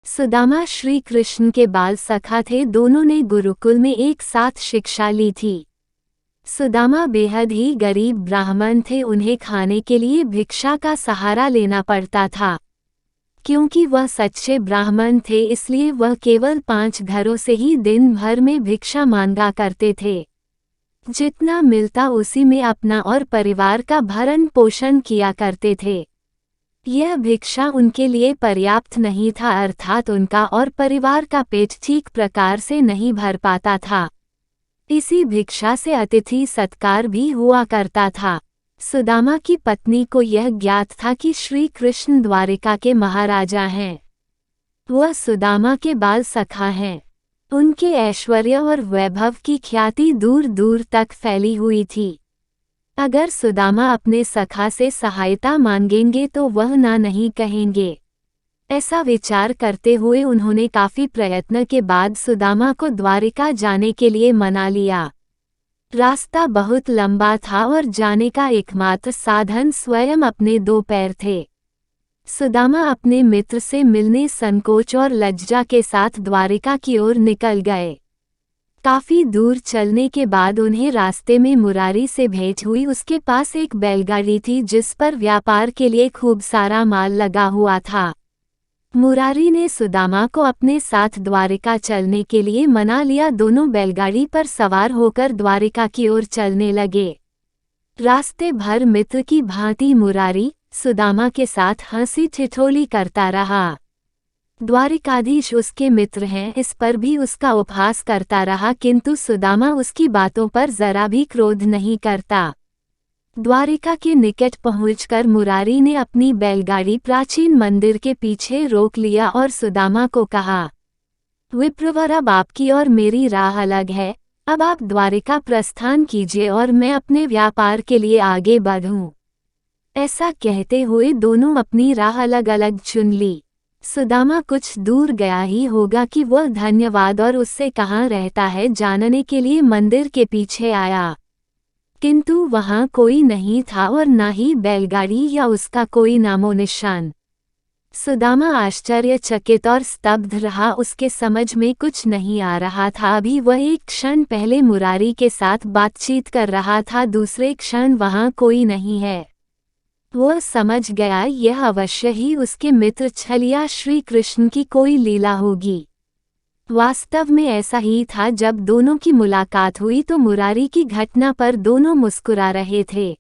सुदामा श्री कृष्ण के बाल सखा थे। दोनों ने गुरुकुल में एक साथ शिक्षा ली थी। सुदामा बेहद ही गरीब ब्राह्मण थे। उन्हें खाने के लिए भिक्षा का सहारा लेना पड़ता था। क्योंकि वह सच्चे ब्राह्मण थे इसलिए वह केवल 5 घरों से ही दिन भर में भिक्षा मांगा करते थे। जितना मिलता उसी में अपना और परिवार का भरण पोषण किया करते थे। यह भिक्षा उनके लिए पर्याप्त नहीं था, अर्थात उनका और परिवार का पेट ठीक प्रकार से नहीं भर पाता था। इसी भिक्षा से अतिथि सत्कार भी हुआ करता था। सुदामा की पत्नी को यह ज्ञात था कि श्री कृष्ण द्वारिका के महाराजा हैं। वह सुदामा के बाल सखा हैं। उनके ऐश्वर्य और वैभव की ख्याति दूर दूर तक फैली हुई थी। अगर सुदामा अपने सखा से सहायता मांगेंगे तो वह ना नहीं कहेंगे। ऐसा विचार करते हुए उन्होंने काफी प्रयत्न के बाद सुदामा को द्वारिका जाने के लिए मना लिया। रास्ता बहुत लंबा था और जाने का एकमात्र साधन स्वयं अपने 2 पैर थे। सुदामा अपने मित्र से मिलने संकोच और लज्जा के साथ द्वारिका की ओर निकल गए। काफी दूर चलने के बाद उन्हें रास्ते में मुरारी से भेंट हुई। उसके पास एक बैलगाड़ी थी जिस पर व्यापार के लिए खूब सारा माल लगा हुआ था। मुरारी ने सुदामा को अपने साथ द्वारिका चलने के लिए मना लिया। दोनों बैलगाड़ी पर सवार होकर द्वारिका की ओर चलने लगे। रास्ते भर मित्र की भांति मुरारी सुदामा के साथ हंसी ठिठोली करता रहा। द्वारिकाधीश उसके मित्र हैं इस पर भी उसका उपहास करता रहा, किंतु सुदामा उसकी बातों पर जरा भी क्रोध नहीं करता। द्वारिका के निकट पहुंचकर मुरारी ने अपनी बैलगाड़ी प्राचीन मंदिर के पीछे रोक लिया और सुदामा को कहा, विप्रवर, अब आपकी और मेरी राह अलग है। अब आप द्वारिका प्रस्थान कीजिए और मैं अपने व्यापार के लिए आगे बढ़ूं। ऐसा कहते हुए दोनों अपनी राह अलग अलग चुन ली। सुदामा कुछ दूर गया ही होगा कि वह धन्यवाद और उससे कहाँ रहता है जानने के लिए मंदिर के पीछे आया, किंतु वहां कोई नहीं था और न ही बैलगाड़ी या उसका कोई नामो निशान। सुदामा आश्चर्यचकित और स्तब्ध रहा। उसके समझ में कुछ नहीं आ रहा था। अभी वह एक क्षण पहले मुरारी के साथ बातचीत कर रहा था, दूसरे क्षण वहां कोई नहीं है। वह समझ गया यह अवश्य ही उसके मित्र छलिया श्री कृष्ण की कोई लीला होगी। वास्तव में ऐसा ही था। जब दोनों की मुलाकात हुई तो मुरारी की घटना पर दोनों मुस्कुरा रहे थे।